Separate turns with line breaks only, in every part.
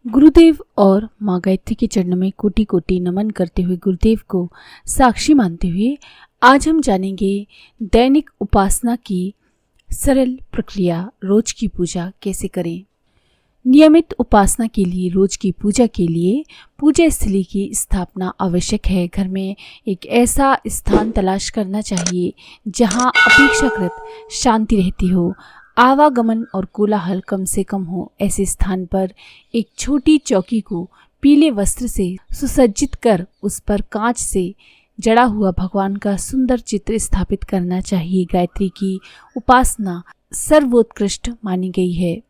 गुरुदेव और माँ गायत्री के चरणों में कोटि कोटि नमन करते हुए, गुरुदेव को साक्षी मानते हुए आज हम जानेंगे दैनिक उपासना की सरल प्रक्रिया, रोज की पूजा कैसे करें। नियमित उपासना के लिए, रोज की पूजा के लिए पूजा स्थली की स्थापना आवश्यक है। घर में एक ऐसा स्थान तलाश करना चाहिए जहां अपेक्षाकृत शांति रहती हो, आवागमन और कोलाहल कम से कम हो। ऐसे स्थान पर एक छोटी चौकी को पीले वस्त्र से सुसज्जित कर उस पर कांच से जड़ा हुआ भगवान का सुंदर चित्र स्थापित करना चाहिए। गायत्री की उपासना सर्वोत्कृष्ट मानी गई है,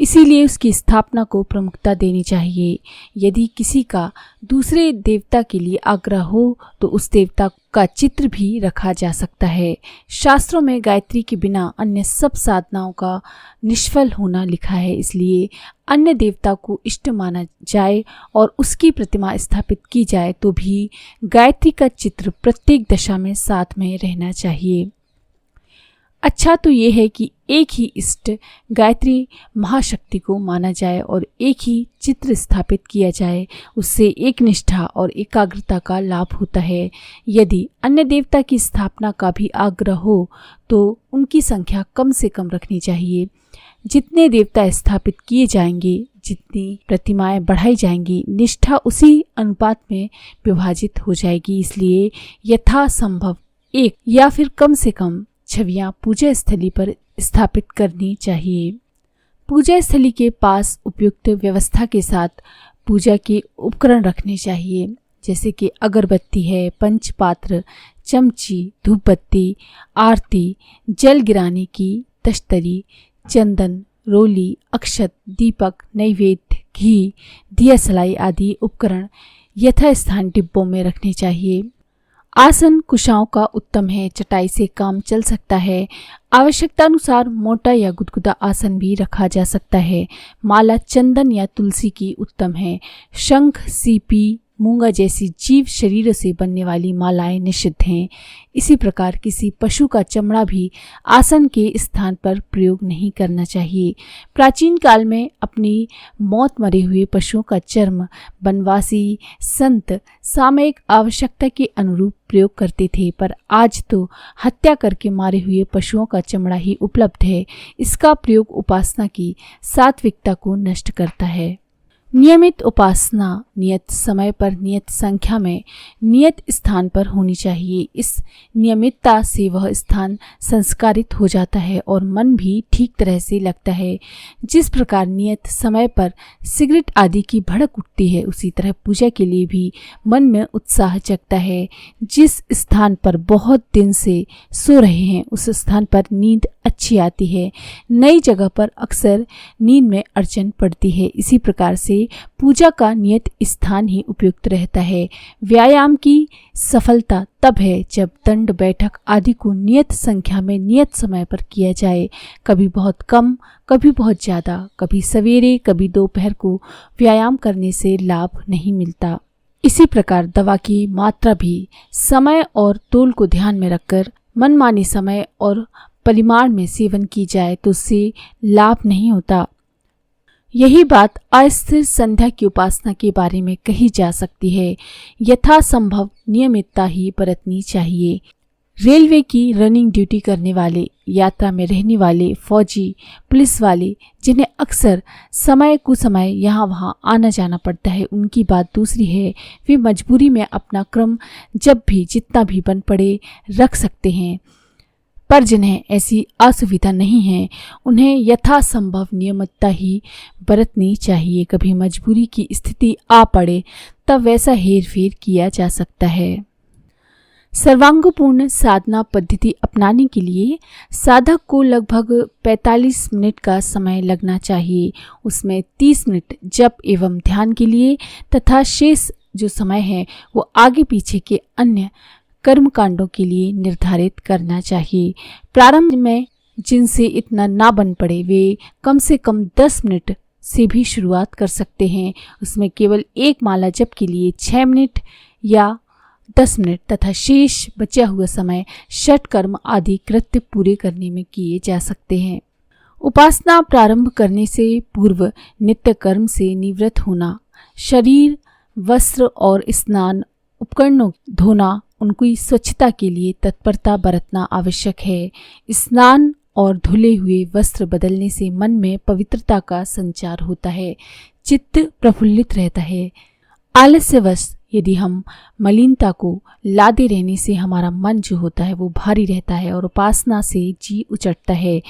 इसीलिए उसकी स्थापना को प्रमुखता देनी चाहिए। यदि किसी का दूसरे देवता के लिए आग्रह हो तो उस देवता का चित्र भी रखा जा सकता है। शास्त्रों में गायत्री के बिना अन्य सब साधनाओं का निष्फल होना लिखा है, इसलिए अन्य देवता को इष्ट माना जाए और उसकी प्रतिमा स्थापित की जाए तो भी गायत्री का चित्र प्रत्येक दशा में साथ में रहना चाहिए। अच्छा तो ये है कि एक ही इष्ट गायत्री महाशक्ति को माना जाए और एक ही चित्र स्थापित किया जाए, उससे एक निष्ठा और एकाग्रता का लाभ होता है। यदि अन्य देवता की स्थापना का भी आग्रह हो तो उनकी संख्या कम से कम रखनी चाहिए। जितने देवता स्थापित किए जाएंगे, जितनी प्रतिमाएं बढ़ाई जाएंगी, निष्ठा उसी अनुपात में विभाजित हो जाएगी। इसलिए यथासंभव एक या फिर कम से कम छवियां पूजा स्थली पर स्थापित करनी चाहिए। पूजा स्थली के पास उपयुक्त व्यवस्था के साथ पूजा के उपकरण रखने चाहिए, जैसे कि अगरबत्ती है, पंचपात्र, चमची, धूपबत्ती, आरती, जल गिराने की तश्तरी, चंदन, रोली, अक्षत, दीपक, नैवेद्य, घी, दिया सलाई आदि उपकरण यथास्थान डिब्बों में रखने चाहिए। आसन कुशाओं का उत्तम है, चटाई से काम चल सकता है। आवश्यकतानुसार मोटा या गुदगुदा आसन भी रखा जा सकता है। माला चंदन या तुलसी की उत्तम है। शंख, सीपी, मूंगा जैसी जीव शरीरों से बनने वाली मालाएं निषिद्ध हैं। इसी प्रकार किसी पशु का चमड़ा भी आसन के स्थान पर प्रयोग नहीं करना चाहिए। प्राचीन काल में अपनी मौत मरे हुए पशुओं का चर्म बनवासी संत सामयिक आवश्यकता के अनुरूप प्रयोग करते थे, पर आज तो हत्या करके मारे हुए पशुओं का चमड़ा ही उपलब्ध है। इसका प्रयोग उपासना की सात्विकता को नष्ट करता है। नियमित उपासना नियत समय पर, नियत संख्या में, नियत स्थान पर होनी चाहिए। इस नियमितता से वह स्थान संस्कारित हो जाता है और मन भी ठीक तरह से लगता है। जिस प्रकार नियत समय पर सिगरेट आदि की भड़क उठती है, उसी तरह पूजा के लिए भी मन में उत्साह जगता है। जिस स्थान पर बहुत दिन से सो रहे हैं उस स्थान पर नींद अच्छी आती है। नई जगह पर अक्सर नींद में अड़चन पड़ती है। इसी प्रकार से पूजा का नियत स्थान ही उपयुक्त रहता है। व्यायाम की सफलता तब है जब दंड बैठक आदि को नियत संख्या में नियत समय पर किया जाए। कभी बहुत कम, कभी बहुत ज़्यादा, कभी सवेरे, कभी दोपहर को व्यायाम करने से लाभ नहीं मिलता। इसी प्रकार दवा की मात्रा भी समय और तोल को ध्यान में रखकर मनमानी समय और परिमाण में सेवन की जाए तो उससे लाभ नहीं होता। यही बात अस्थिर संध्या की उपासना के बारे में कही जा सकती है। यथासंभव नियमितता ही बरतनी चाहिए। रेलवे की रनिंग ड्यूटी करने वाले, यात्रा में रहने वाले, फौजी, पुलिस वाले, जिन्हें अक्सर समय कुसमय यहाँ वहाँ आना जाना पड़ता है, उनकी बात दूसरी है। वे मजबूरी में अपना क्रम जब भी जितना भी बन पड़े रख सकते हैं, पर जिन्हें ऐसी असुविधा नहीं है उन्हें यथासंभव नियमितता ही बरतनी चाहिए। कभी मजबूरी की स्थिति आ पड़े तब वैसा हेर फेर किया जा सकता है। सर्वांगपूर्ण साधना पद्धति अपनाने के लिए साधक को लगभग 45 मिनट का समय लगना चाहिए। उसमें 30 मिनट जप एवं ध्यान के लिए तथा शेष जो समय है वो आगे पीछे के अन्य कर्मकांडों के लिए निर्धारित करना चाहिए। प्रारंभ में जिनसे इतना ना बन पड़े वे कम से कम 10 मिनट से भी शुरुआत कर सकते हैं। उसमें केवल एक माला जप के लिए 6 मिनट या 10 मिनट तथा शेष बचा हुआ समय षट कर्म आदि कृत्य पूरे करने में किए जा सकते हैं। उपासना प्रारंभ करने से पूर्व नित्य कर्म से निवृत्त होना, शरीर, वस्त्र और स्नान उपकरणों धोना, उनकी स्वच्छता के लिए तत्परता बरतना आवश्यक है। स्नान और धुले हुए वस्त्र बदलने से मन में पवित्रता का संचार होता है, चित्त प्रफुल्लित रहता है। आलस्यवश यदि हम मलिनता को लादे रहने से हमारा मन जो होता है वो भारी रहता है और उपासना से जी उचटता है,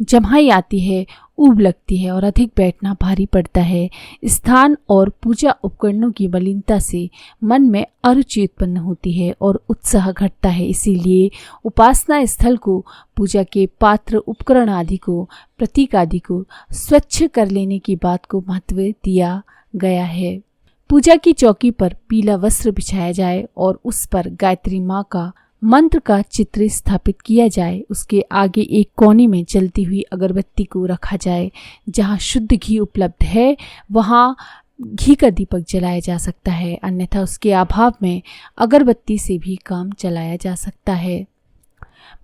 जम्हाई आती है, ऊब लगती है और अधिक बैठना भारी पड़ता है। स्थान और पूजा उपकरणों की मलिनता से मन में अरुचि उत्पन्न होती है और उत्साह घटता है। इसीलिए उपासना स्थल को, पूजा के पात्र, उपकरण आदि को, प्रतीक आदि को स्वच्छ कर लेने की बात को महत्व दिया गया है। पूजा की चौकी पर पीला वस्त्र बिछाया जाए और उस पर गायत्री माँ का मंत्र का चित्र स्थापित किया जाए। उसके आगे एक कोने में जलती हुई अगरबत्ती को रखा जाए। जहाँ शुद्ध घी उपलब्ध है वहाँ घी का दीपक जलाया जा सकता है, अन्यथा उसके अभाव में अगरबत्ती से भी काम चलाया जा सकता है।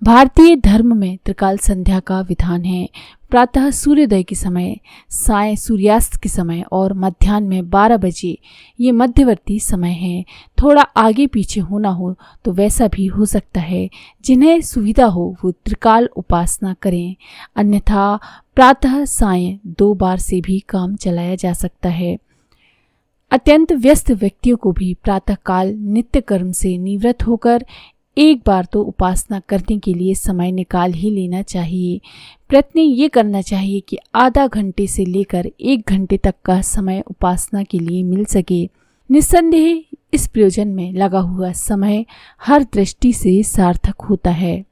भारतीय धर्म में त्रिकाल संध्या का विधान है। प्रातः सूर्योदय के समय, साय सूर्यास्त के समय और मध्याह्न में 12 बजे ये मध्यवर्ती समय है। थोड़ा आगे पीछे होना हो तो वैसा भी हो सकता है। जिन्हें सुविधा हो वो त्रिकाल उपासना करें, अन्यथा प्रातः साय 2 बार से भी काम चलाया जा सकता है। अत्यंत व्यस्त व्यक्तियों को भी प्रातःकाल नित्य कर्म से निवृत्त होकर एक बार तो उपासना करने के लिए समय निकाल ही लेना चाहिए। प्रयत्न ये करना चाहिए कि आधा घंटे से लेकर 1 घंटे तक का समय उपासना के लिए मिल सके। निस्संदेह इस प्रयोजन में लगा हुआ समय हर दृष्टि से सार्थक होता है।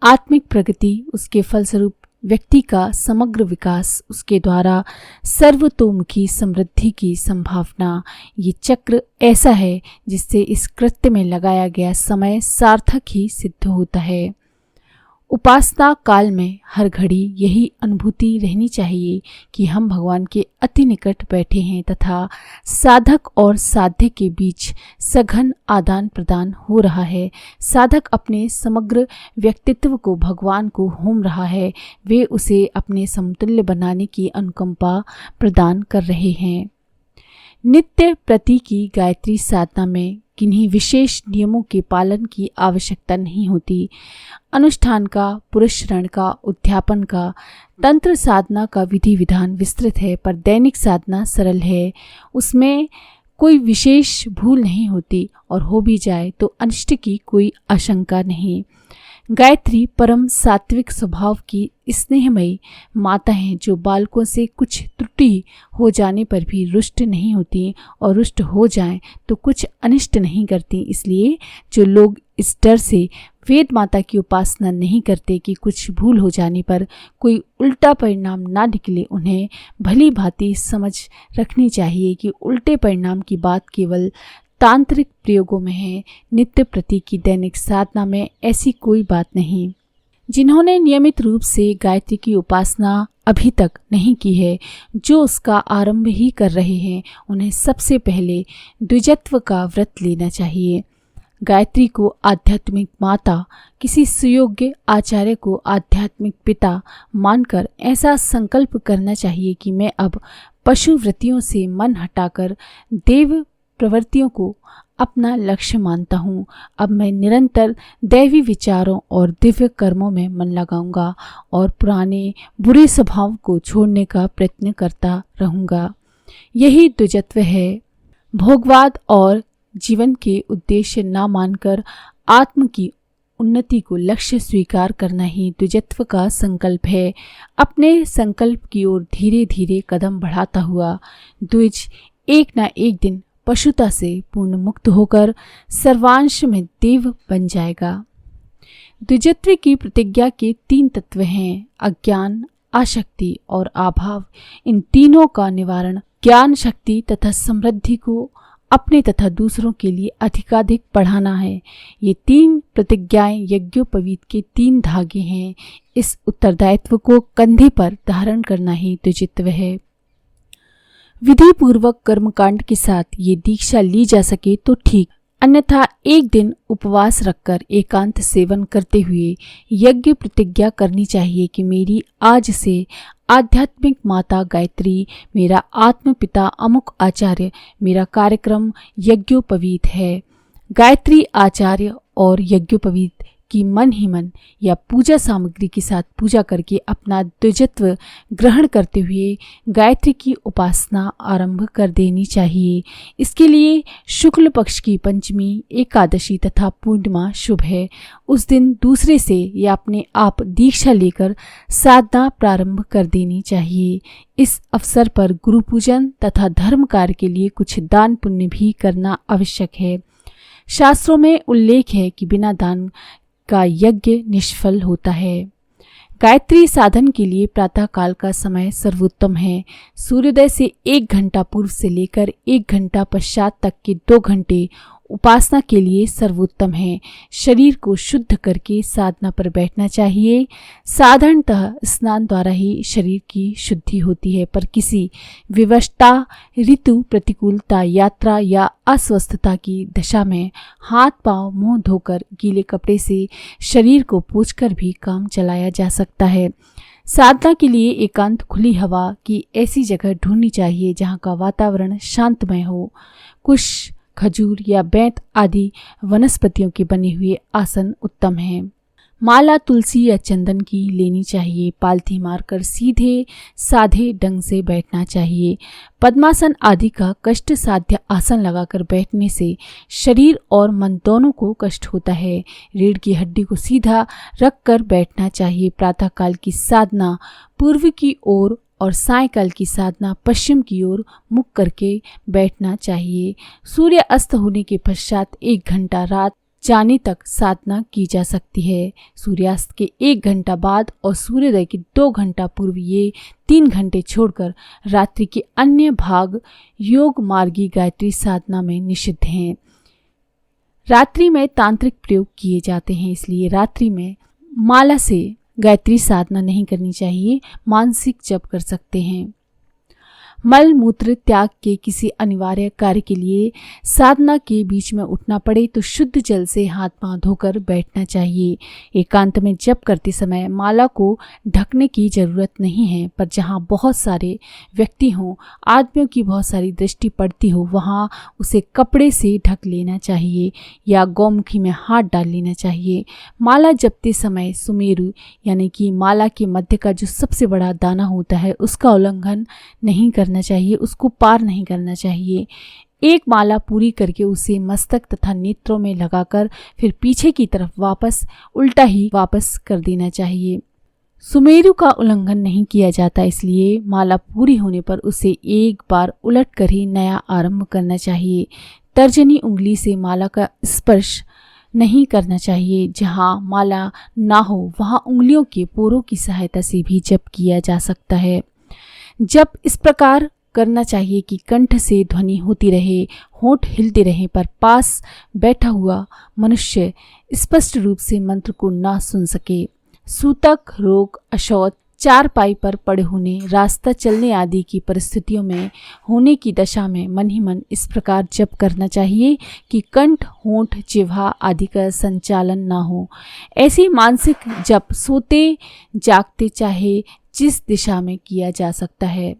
आत्मिक प्रगति, उसके फलस्वरूप व्यक्ति का समग्र विकास, उसके द्वारा सर्वतोमुखी समृद्धि की संभावना, ये चक्र ऐसा है जिससे इस कृत्य में लगाया गया समय सार्थक ही सिद्ध होता है। उपासना काल में हर घड़ी यही अनुभूति रहनी चाहिए कि हम भगवान के अति निकट बैठे हैं तथा साधक और साध्य के बीच सघन आदान प्रदान हो रहा है। साधक अपने समग्र व्यक्तित्व को भगवान को होम रहा है, वे उसे अपने समतुल्य बनाने की अनुकंपा प्रदान कर रहे हैं। नित्य प्रति की गायत्री साधना में किन्हीं विशेष नियमों के पालन की आवश्यकता नहीं होती। अनुष्ठान का, पुरस्करण का, उद्यापन का, तंत्र साधना का विधि विधान विस्तृत है, पर दैनिक साधना सरल है। उसमें कोई विशेष भूल नहीं होती और हो भी जाए तो अनिष्ट की कोई आशंका नहीं। गायत्री परम सात्विक स्वभाव की स्नेहमयी माता हैं जो बालकों से कुछ त्रुटि हो जाने पर भी रुष्ट नहीं होती और रुष्ट हो जाएं तो कुछ अनिष्ट नहीं करती। इसलिए जो लोग इस डर से वेद माता की उपासना नहीं करते कि कुछ भूल हो जाने पर कोई उल्टा परिणाम ना निकले, उन्हें भली भांति समझ रखनी चाहिए कि उल्टे परिणाम की बात केवल तांत्रिक प्रयोगों में है। नित्य प्रति की दैनिक साधना में ऐसी कोई बात नहीं। जिन्होंने नियमित रूप से गायत्री की उपासना अभी तक नहीं की है, जो उसका आरंभ ही कर रहे हैं, उन्हें सबसे पहले द्विजत्व का व्रत लेना चाहिए। गायत्री को आध्यात्मिक माता, किसी सुयोग्य आचार्य को आध्यात्मिक पिता मानकर ऐसा संकल्प करना चाहिए कि मैं अब पशु वृत्तियों से मन हटाकर देव प्रवृत्तियों को अपना लक्ष्य मानता हूँ। अब मैं निरंतर दैवी विचारों और दिव्य कर्मों में मन लगाऊंगा और पुराने बुरे स्वभाव को छोड़ने का प्रयत्न करता रहूँगा। यही द्विजत्व है। भोगवाद और जीवन के उद्देश्य ना मानकर आत्म की उन्नति को लक्ष्य स्वीकार करना ही द्विजत्व का संकल्प है। अपने संकल्प की ओर धीरे धीरे कदम बढ़ाता हुआ द्विज एक न एक दिन पशुता से पूर्ण मुक्त होकर सर्वांश में देव बन जाएगा। द्विजत्व की प्रतिज्ञा के 3 तत्व हैं, अज्ञान, आसक्ति और अभाव। इन तीनों का निवारण ज्ञान शक्ति तथा समृद्धि को अपने तथा दूसरों के लिए अधिकाधिक बढ़ाना है। ये 3 प्रतिज्ञाएं यज्ञोपवीत के 3 धागे हैं। इस उत्तरदायित्व को कंधे पर धारण करना ही द्विजत्व है। विधि पूर्वक कर्मकांड के साथ ये दीक्षा ली जा सके तो ठीक, अन्यथा एक दिन उपवास रखकर एकांत सेवन करते हुए यज्ञ प्रतिज्ञा करनी चाहिए कि मेरी आज से आध्यात्मिक माता गायत्री, मेरा आत्म पिता अमुक आचार्य, मेरा कार्यक्रम यज्ञोपवीत है। गायत्री आचार्य और यज्ञोपवीत की मन ही मन या पूजा सामग्री के साथ पूजा करके अपना द्विजत्व ग्रहण करते हुए गायत्री की उपासना आरंभ कर देनी चाहिए। इसके लिए शुक्ल पक्ष की पंचमी, एकादशी तथा पूर्णिमा शुभ है। उस दिन दूसरे से या अपने आप दीक्षा लेकर साधना प्रारंभ कर देनी चाहिए। इस अवसर पर गुरु पूजन तथा धर्म कार्य के लिए कुछ दान पुण्य भी करना आवश्यक है। शास्त्रों में उल्लेख है कि बिना दान का यज्ञ निष्फल होता है। गायत्री साधन के लिए प्रातः काल का समय सर्वोत्तम है। सूर्योदय से 1 घंटा पूर्व से लेकर 1 घंटा पश्चात तक के 2 घंटे उपासना के लिए सर्वोत्तम है। शरीर को शुद्ध करके साधना पर बैठना चाहिए। साधारणतः स्नान द्वारा ही शरीर की शुद्धि होती है, पर किसी विवशता, ऋतु प्रतिकूलता, यात्रा या अस्वस्थता की दशा में हाथ पांव मुंह धोकर गीले कपड़े से शरीर को पोंछकर भी काम चलाया जा सकता है। साधना के लिए एकांत खुली हवा की ऐसी जगह ढूंढनी चाहिए जहाँ का वातावरण शांतमय हो। कुश, खजूर या बेंत आदि वनस्पतियों के बने हुए आसन उत्तम हैं। माला तुलसी या चंदन की लेनी चाहिए। पालथी मारकर सीधे साधे ढंग से बैठना चाहिए। पद्मासन आदि का कष्ट साध्य आसन लगाकर बैठने से शरीर और मन दोनों को कष्ट होता है। रीढ़ की हड्डी को सीधा रखकर बैठना चाहिए। प्रातःकाल की साधना पूर्व की ओर और सायंकाल की साधना पश्चिम की ओर मुख करके बैठना चाहिए। सूर्य अस्त होने के पश्चात 1 घंटा रात जाने तक साधना की जा सकती है। सूर्यास्त के 1 घंटा बाद और सूर्योदय के 2 घंटा पूर्व ये 3 घंटे छोड़कर रात्रि के अन्य भाग योग मार्गी गायत्री साधना में निषिद्ध हैं। रात्रि में तांत्रिक प्रयोग किए जाते हैं, इसलिए रात्रि में माला से गायत्री साधना नहीं करनी चाहिए। मानसिक जप कर सकते हैं। मल मूत्र त्याग के किसी अनिवार्य कार्य के लिए साधना के बीच में उठना पड़े तो शुद्ध जल से हाथ पांव धोकर बैठना चाहिए। एकांत में जप करते समय माला को ढकने की जरूरत नहीं है, पर जहाँ बहुत सारे व्यक्ति हों, आदमियों की बहुत सारी दृष्टि पड़ती हो, वहाँ उसे कपड़े से ढक लेना चाहिए या गौमुखी में हाथ डाल लेना चाहिए। माला जपते समय सुमेरु यानी कि माला के मध्य का जो सबसे बड़ा दाना होता है उसका उल्लंघन नहीं करना चाहिए, उसको पार नहीं करना चाहिए। एक माला पूरी करके उसे मस्तक तथा नेत्रों में लगाकर फिर पीछे की तरफ वापस उल्टा ही वापस कर देना चाहिए। सुमेरु का उल्लंघन नहीं किया जाता, इसलिए माला पूरी होने पर उसे एक बार उलट कर ही नया आरंभ करना चाहिए। तर्जनी उंगली से माला का स्पर्श नहीं करना चाहिए। जहाँ माला ना हो वहाँ उंगलियों के पोरों की सहायता से भी जप किया जा सकता है। जप इस प्रकार करना चाहिए कि कंठ से ध्वनि होती रहे, होंठ हिलते रहें, पर पास बैठा हुआ मनुष्य स्पष्ट रूप से मंत्र को ना सुन सके। सूतक रोग, अशौच, चारपाई पर पड़े होने, रास्ता चलने आदि की परिस्थितियों में होने की दशा में मन ही मन इस प्रकार जप करना चाहिए कि कंठ, होंठ, जिह्वा आदि का संचालन ना हो। ऐसी मानसिक जप सोते जागते चाहे जिस दिशा में किया जा सकता है।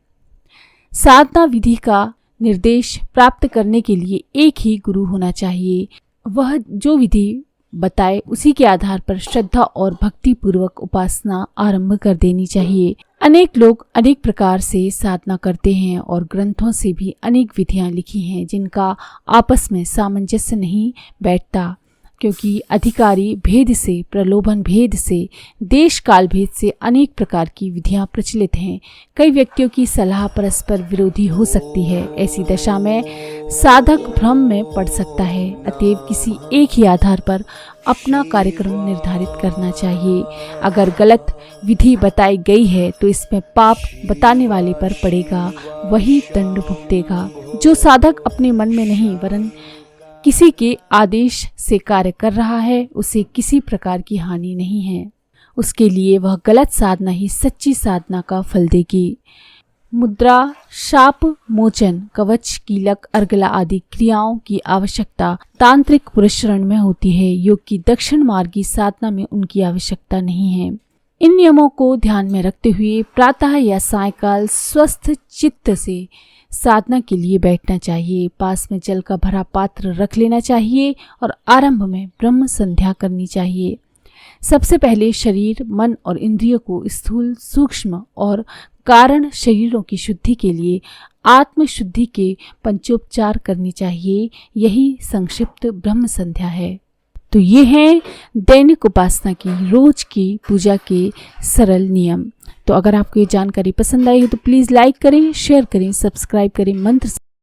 साधना विधि का निर्देश प्राप्त करने के लिए एक ही गुरु होना चाहिए। वह जो विधि बताए उसी के आधार पर श्रद्धा और भक्ति पूर्वक उपासना आरंभ कर देनी चाहिए। अनेक लोग अनेक प्रकार से साधना करते हैं और ग्रंथों से भी अनेक विधियां लिखी हैं जिनका आपस में सामंजस्य नहीं बैठता, क्योंकि अधिकारी भेद से, प्रलोभन भेद से, देश काल भेद से अनेक प्रकार की विधियां प्रचलित हैं। कई व्यक्तियों की सलाह परस्पर विरोधी हो सकती है। ऐसी दशा में साधक भ्रम में पड़ सकता है। अतएव किसी एक ही आधार पर अपना कार्यक्रम निर्धारित करना चाहिए। अगर गलत विधि बताई गई है तो इसमें पाप बताने वाले पर पड़ेगा, वही दंड भुगतेगा। जो साधक अपने मन में नहीं वरन किसी के आदेश से कार्य कर रहा है उसे किसी प्रकार की हानि नहीं है। उसके लिए वह गलत साधना ही सच्ची साधना का फल देगी। मुद्रा, शाप मोचन, कवच, कीलक, अर्गला आदि क्रियाओं की आवश्यकता तांत्रिक पुरस्करण में होती है। योग की दक्षिण मार्गी साधना में उनकी आवश्यकता नहीं है। इन नियमों को ध्यान में रखते हुए प्रातः या सायंकाल स्वस्थ चित्त से साधना के लिए बैठना चाहिए। पास में जल का भरा पात्र रख लेना चाहिए और आरंभ में ब्रह्म संध्या करनी चाहिए। सबसे पहले शरीर, मन और इंद्रियों को स्थूल, सूक्ष्म और कारण शरीरों की शुद्धि के लिए आत्म शुद्धि के पंचोपचार करनी चाहिए। यही संक्षिप्त ब्रह्म संध्या है। तो ये हैं दैनिक उपासना की, रोज की पूजा के सरल नियम। तो अगर आपको ये जानकारी पसंद आई हो तो प्लीज़ लाइक करें, शेयर करें, सब्सक्राइब करें। मंत्र